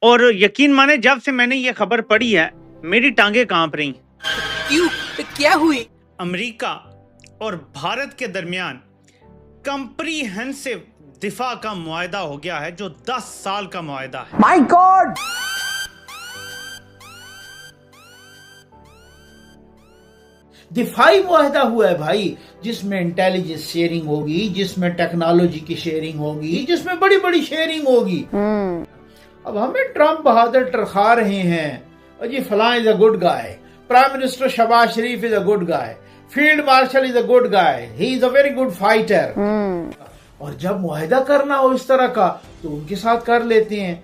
और यकीन माने जब से मैंने ये खबर पढ़ी है मेरी टांगे कांप रही। क्यों? क्या हुई? अमेरिका और भारत के दरमियान कंप्रीहेंसिव दिफा का मुआहदा हो गया है जो 10 साल का मुआहदा है। My God! दिफाई मुआहदा हुआ है भाई, जिसमें इंटेलिजेंस शेयरिंग होगी, जिसमें टेक्नोलॉजी की शेयरिंग होगी, जिसमें बड़ी बड़ी शेयरिंग होगी। अब हमें ट्रम्प बहादुर टरखा रहे हैं और जी फलां is a good guy, prime minister Shahbaz Sharif is a good guy, field marshal is a good guy, he is a very good fighter. और जब मुआहदा करना हो इस तरह का तो उनके साथ कर लेते हैं।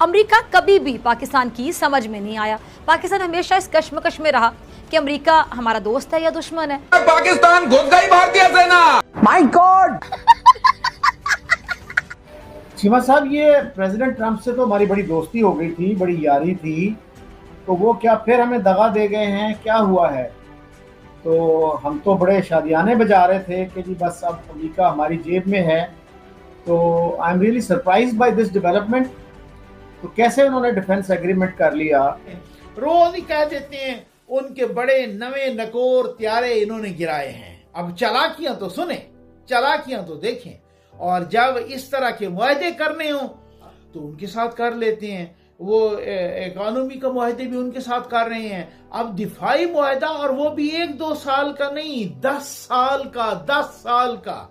अमेरिका कभी भी पाकिस्तान की समझ में नहीं आया। पाकिस्तान हमेशा इस कश्मकश में रहा कि अमेरिका हमारा दोस्त है या दुश्मन है। पाकिस्तान घुस गई भारतीय सेना। My God! सीमा साहब, ये प्रेसिडेंट ट्रंप से तो हमारी बड़ी दोस्ती हो गई थी, बड़ी यारी थी, तो वो क्या फिर हमें दगा दे गए हैं? क्या हुआ है? तो हम तो बड़े शादियाने बजा रहे थे कि जी बस अब अमेरिका हमारी जेब में है। तो I am really surprise by this development. तो कैसे उन्होंने डिफेंस एग्रीमेंट कर लिया? रोज ही कह देते हैं उनके बड़े नवे नकोर त्यारे इन्होंने गिराए हैं। अब चालाकियां तो सुने, चालाकियां तो देखें, और जब इस तरह के मुआहदे करने हो तो उनके साथ कर लेते हैं। वो इकोनॉमी का मुआहदे भी उनके साथ कर रहे हैं। अब दिफाई मुआहदा, और वो भी 1-2 साल का नहीं, 10 साल का, 10 साल का।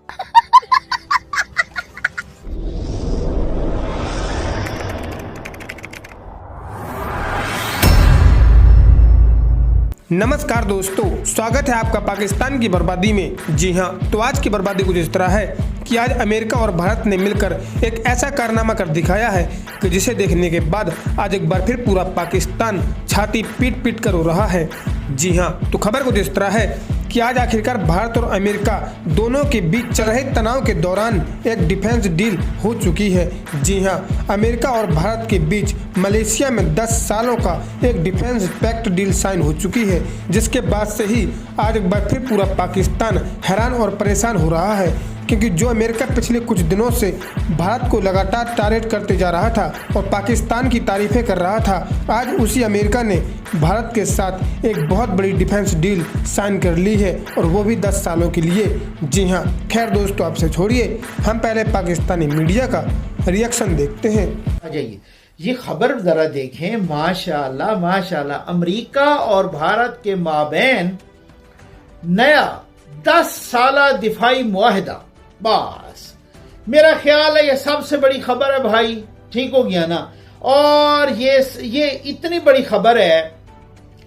नमस्कार दोस्तों, स्वागत है आपका पाकिस्तान की बर्बादी में। जी हाँ, तो आज की बर्बादी कुछ इस तरह है कि आज अमेरिका और भारत ने मिलकर एक ऐसा कारनामा कर दिखाया है कि जिसे देखने के बाद आज एक बार फिर पूरा पाकिस्तान छाती पीट पीट कर रो रहा है। जी हाँ, तो खबर कुछ इस तरह है कि आज आखिरकार भारत और अमेरिका दोनों के बीच चल रहे तनाव के दौरान एक डिफेंस डील हो चुकी है। जी हाँ, अमेरिका और भारत के बीच मलेशिया में 10 सालों का एक डिफेंस पैक्ट डील साइन हो चुकी है, जिसके बाद से ही आज एक बार फिर पूरा पाकिस्तान हैरान और परेशान हो रहा है। क्योंकि जो अमेरिका पिछले कुछ दिनों से भारत को लगातार टारगेट करते जा रहा था और पाकिस्तान की तारीफें कर रहा था, आज उसी अमेरिका ने भारत के साथ एक बहुत बड़ी डिफेंस डील साइन कर ली है, और वो भी 10 सालों के लिए। जी हाँ, खैर दोस्तों, आपसे छोड़िए, हम पहले पाकिस्तानी मीडिया का रिएक्शन देखते हैं। आ जाइए, ये खबर जरा देखें। माशाल्लाह माशाल्लाह, अमेरिका और भारत के माबैन नया 10 साला दिफाई मुआहदा। बस मेरा ख्याल है ये सबसे बड़ी खबर है भाई। ठीक हो गया ना? और ये इतनी बड़ी खबर है,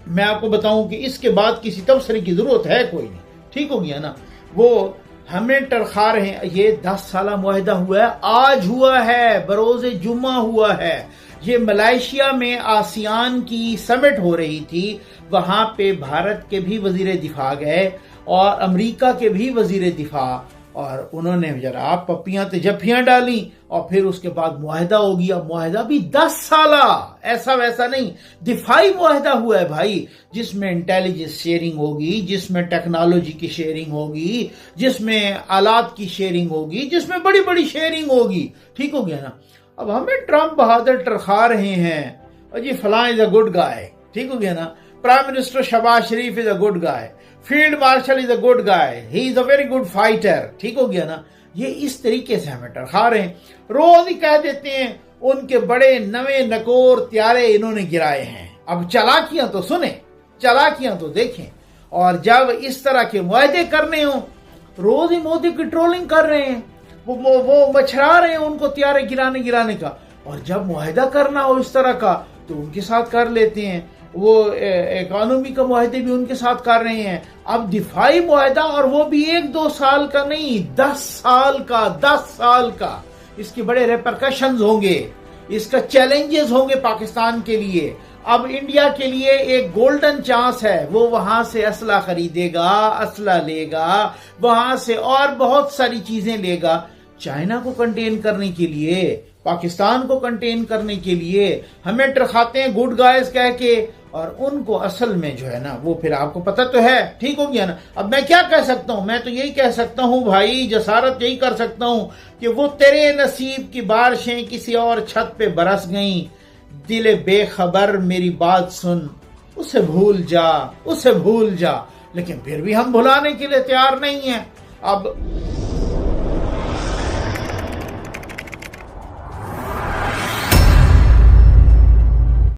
मैं आपको बताऊं कि इसके बाद किसी तबसरे की जरूरत है कोई नहीं। ठीक हो गया ना? वो हमें टरखा रहे हैं। ये 10 साला मुआहदा हुआ है, आज हुआ है, बरोज़े जुम्मा हुआ है। ये मलेशिया में आसियान की समिट हो रही थी, वहां पे भारत के भी वजीर दिफा गए और अमेरिका के भी वजीर दिफा, और उन्होंने जरा पप्पियां तजफियां डाली, और फिर उसके बाद मुआहदा हो गया। मुआहदा भी 10 साला, ऐसा वैसा नहीं, दिफाई मुआहदा हुआ है भाई, जिसमें इंटेलिजेंस शेयरिंग होगी, जिसमें टेक्नोलॉजी की शेयरिंग होगी, जिसमें आलात की शेयरिंग होगी, जिसमें बड़ी बड़ी शेयरिंग होगी। ठीक हो गया ना? अब हमें ट्रम्प बहादुर टरखा रहे हैं और जी फलां इज अ गुड गाय। ठीक हो गया ना? Prime minister Shahbaz Sharif is a good guy, field marshal is a good guy, he is a very good fighter. ठीक हो गया ना? ये इस तरीके से हमें टरखा रहे हैं। रोज ही कह देते हैं उनके बड़े नवे नकोर त्यारे इन्होंने गिराए हैं। अब चालाकियां तो सुने, चालाकियां तो देखें, और जब इस तरह के मुआहदे करने हो, रोज ही मोदी की ट्रोलिंग कर रहे हैं, वो मछरा रहे हैं उनको त्यारे गिराने का। और जब मुआहदा करना हो इस तरह का तो उनके साथ कर लेते हैं। वो इकोनॉमी का मुआहदे भी उनके साथ कर रहे हैं। अब दिफाई मुआहदा, और वो भी 1-2 साल का नहीं, 10 साल का, 10 साल का। इसके बड़े रेपरकशंस होंगे, इसका चैलेंजेस होंगे पाकिस्तान के लिए। अब इंडिया के लिए एक गोल्डन चांस है, वो वहां से असला खरीदेगा, असला लेगा, वहां से और बहुत सारी चीजें लेगा। चाइना को कंटेन करने के लिए, पाकिस्तान को कंटेन करने के लिए हमें टरखाते हैं गुड गाइस कह के, और उनको असल में जो है ना, वो फिर आपको पता तो है, ठीक हो गया ना। अब मैं क्या कह सकता हूं, मैं तो यही कह सकता हूं भाई, जसारत यही कर सकता हूं कि वो तेरे नसीब की बारिशें किसी और छत पे बरस गईं, दिले बेखबर मेरी बात सुन, उसे भूल जा, उसे भूल जा। लेकिन फिर भी हम भुलाने के लिए तैयार नहीं हैं। अब